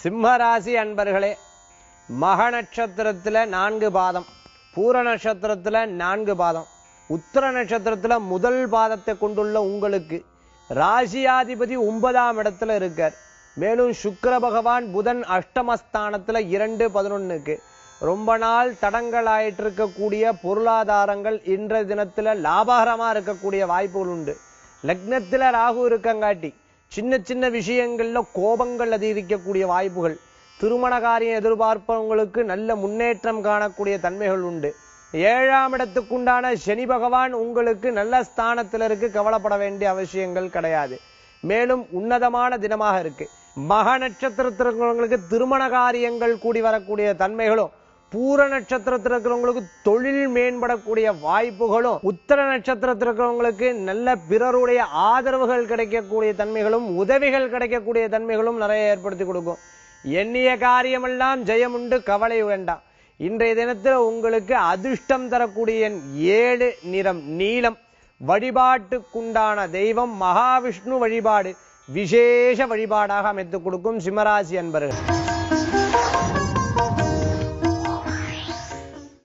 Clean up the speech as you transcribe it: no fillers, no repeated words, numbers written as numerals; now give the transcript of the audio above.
சிம்மராசி அன்பர்களே, மக நட்சத்திரத்துல 4 பாதம், பூர நட்சத்திரத்துல 4 பாதம், உத்தர நட்சத்திரத்துல முதல் பாதத்தை கொண்டுள்ள உங்களுக்கு ராசியாதிபதி 9ஆம் இடத்துல இருக்கார். மேலும் சுக்கிர பகவான் புதன் அஷ்டமஸ்தானத்துல 2-11க்கு ரொம்ப நாள் தடங்கள் ஆயிட்டு இருக்கக்கூடிய பொருளாதாரங்கள் இன்றைய தினத்துல லாபகரமா இருக்கக்கூடிய வாய்ப்புகள் உண்டு. லக்னத்துல ராகு இருக்கங்காட்டி சின்ன சின்ன விஷயங்கள்ல கோபங்கள் அதிகரிக்கக்கூடிய வாய்ப்புகள், திருமண காரியம் எதிர்பார்ப்பவங்களுக்கு நல்ல முன்னேற்றம் காணக்கூடிய தன்மைகள் உண்டு. 7ஆம் இடத்துக்குண்டான சனி பகவான் உங்களுக்கு நல்ல ஸ்தானத்தில் இருக்கு, கவலைப்பட வேண்டிய அவசியங்கள் கிடையாது. மேலும் உன்னதமான தினமாக இருக்கு. மக நட்சத்திரத்திற்கு திருமண காரியங்கள் கூடி வரக்கூடிய தன்மைகளும், பூர நட்சத்திரத்தில் இருக்கிறவங்களுக்கு தொழில் மேம்படக்கூடிய வாய்ப்புகளும், உத்தர நட்சத்திரத்தில் இருக்கிறவங்களுக்கு நல்ல பிறருடைய ஆதரவுகள் கிடைக்கக்கூடிய தன்மைகளும், உதவிகள் கிடைக்கக்கூடிய தன்மைகளும் நிறைய ஏற்படுத்தி கொடுக்கும். எண்ணிய காரியமெல்லாம் ஜெயம் உண்டு, கவலை வேண்டாம். இன்றைய தினத்தில் உங்களுக்கு அதிர்ஷ்டம் தரக்கூடிய 7 நிறம் நீலம். வழிபாட்டுக்குண்டான தெய்வம் மகாவிஷ்ணு வழிபாடு விசேஷ வழிபாடாக அமைத்துக் கொடுக்கும் சிம்மராசி அன்பர்கள்.